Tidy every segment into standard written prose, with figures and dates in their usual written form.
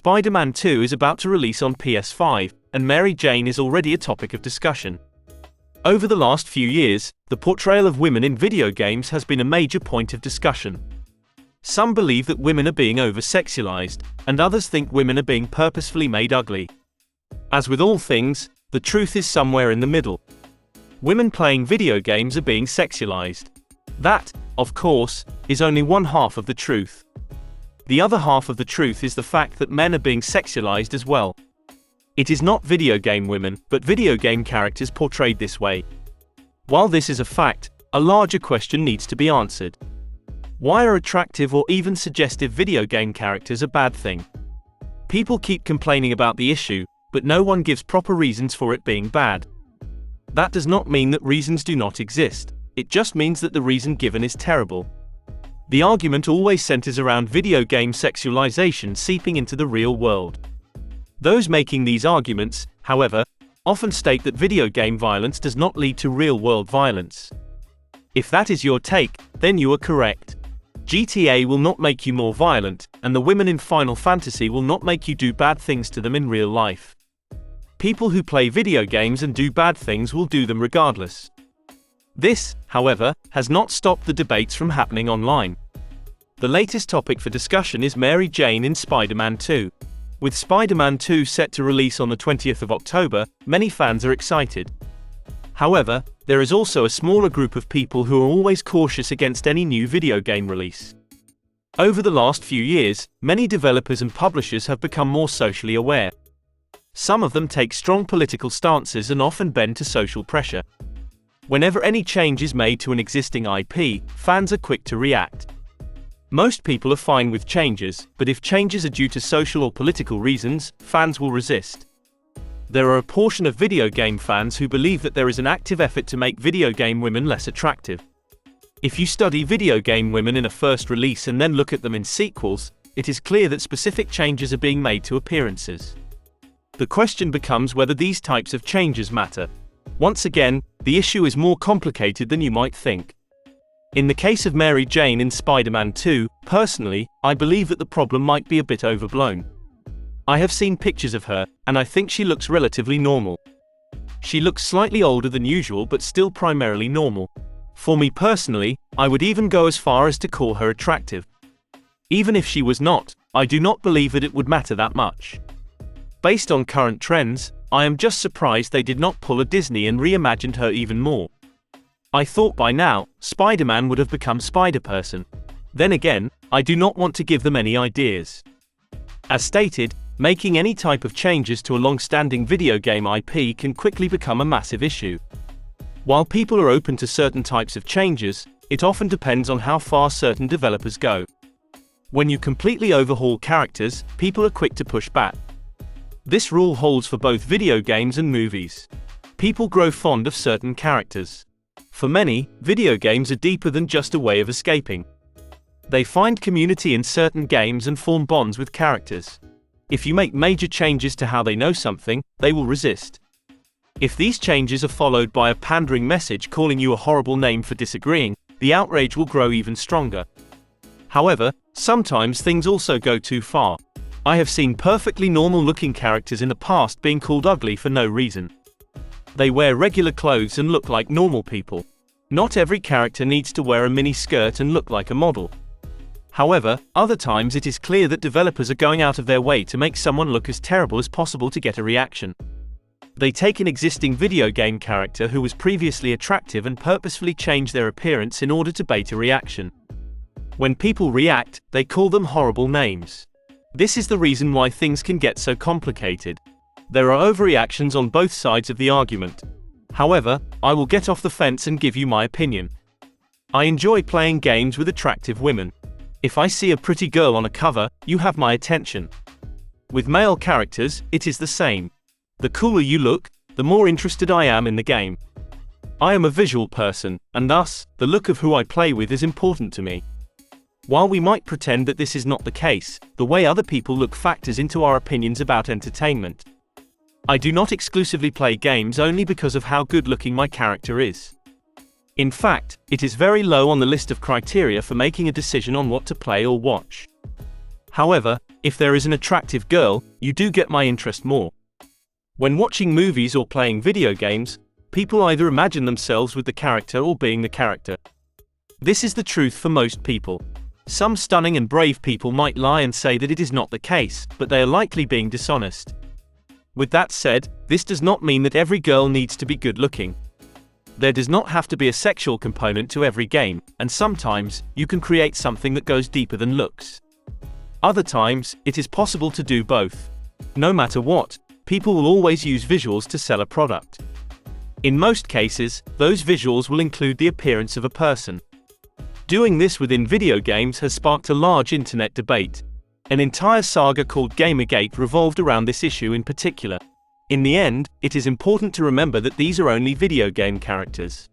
Spider-Man 2 is about to release on PS5, and Mary Jane is already a topic of discussion. Over the last few years, the portrayal of women in video games has been a major point of discussion. Some believe that women are being over-sexualized, and others think women are being purposefully made ugly. As with all things, the truth is somewhere in the middle. Women playing video games are being sexualized. That, of course, is only one half of the truth. The other half of the truth is the fact that men are being sexualized as well. It is not video game women, but video game characters portrayed this way. While this is a fact, a larger question needs to be answered. Why are attractive or even suggestive video game characters a bad thing? People keep complaining about the issue, but no one gives proper reasons for it being bad. That does not mean that reasons do not exist, it just means that the reason given is terrible. The argument always centers around video game sexualization seeping into the real world. Those making these arguments, however, often state that video game violence does not lead to real-world violence. If that is your take, then you are correct. GTA will not make you more violent, and the women in Final Fantasy will not make you do bad things to them in real life. People who play video games and do bad things will do them regardless. This, however, has not stopped the debates from happening online. The latest topic for discussion is Mary Jane in Spider-Man 2. With Spider-Man 2 set to release on the 20th of October, many fans are excited. However, there is also a smaller group of people who are always cautious against any new video game release. Over the last few years, many developers and publishers have become more socially aware. Some of them take strong political stances and often bend to social pressure. Whenever any change is made to an existing IP, fans are quick to react. Most people are fine with changes, but if changes are due to social or political reasons, fans will resist. There are a portion of video game fans who believe that there is an active effort to make video game women less attractive. If you study video game women in a first release and then look at them in sequels, it is clear that specific changes are being made to appearances. The question becomes whether these types of changes matter. Once again, the issue is more complicated than you might think. In the case of Mary Jane in Spider-Man 2, personally, I believe that the problem might be a bit overblown. I have seen pictures of her, and I think she looks relatively normal. She looks slightly older than usual but still primarily normal. For me personally, I would even go as far as to call her attractive. Even if she was not, I do not believe that it would matter that much. Based on current trends, I am just surprised they did not pull a Disney and reimagined her even more. I thought by now, Spider-Man would have become Spider-Person. Then again, I do not want to give them any ideas. As stated, making any type of changes to a long-standing video game IP can quickly become a massive issue. While people are open to certain types of changes, it often depends on how far certain developers go. When you completely overhaul characters, people are quick to push back. This rule holds for both video games and movies. People grow fond of certain characters. For many, video games are deeper than just a way of escaping. They find community in certain games and form bonds with characters. If you make major changes to how they know something, they will resist. If these changes are followed by a pandering message calling you a horrible name for disagreeing, the outrage will grow even stronger. However, sometimes things also go too far. I have seen perfectly normal-looking characters in the past being called ugly for no reason. They wear regular clothes and look like normal people. Not every character needs to wear a mini skirt and look like a model. However, other times it is clear that developers are going out of their way to make someone look as terrible as possible to get a reaction. They take an existing video game character who was previously attractive and purposefully change their appearance in order to bait a reaction. When people react, they call them horrible names. This is the reason why things can get so complicated. There are overreactions on both sides of the argument. However, I will get off the fence and give you my opinion. I enjoy playing games with attractive women. If I see a pretty girl on a cover, you have my attention. With male characters, it is the same. The cooler you look, the more interested I am in the game. I am a visual person, and thus, the look of who I play with is important to me. While we might pretend that this is not the case, the way other people look factors into our opinions about entertainment. I do not exclusively play games only because of how good-looking my character is. In fact, it is very low on the list of criteria for making a decision on what to play or watch. However, If there is an attractive girl, you do get my interest more. When watching movies or playing video games, people either imagine themselves with the character or being the character. This is the truth for most people. Some stunning and brave people might lie and say that it is not the case, but they are likely being dishonest. With that said, this does not mean that every girl needs to be good-looking. There does not have to be a sexual component to every game, and sometimes, you can create something that goes deeper than looks. Other times, it is possible to do both. No matter what, people will always use visuals to sell a product. In most cases, those visuals will include the appearance of a person. Doing this within video games has sparked a large internet debate. An entire saga called Gamergate revolved around this issue in particular. In the end, it is important to remember that these are only video game characters.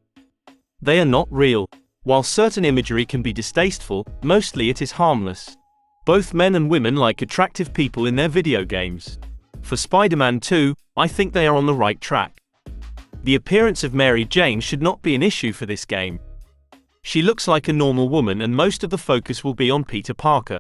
They are not real. While certain imagery can be distasteful, mostly it is harmless. Both men and women like attractive people in their video games. For Spider-Man 2, I think they are on the right track. The appearance of Mary Jane should not be an issue for this game. She looks like a normal woman and most of the focus will be on Peter Parker.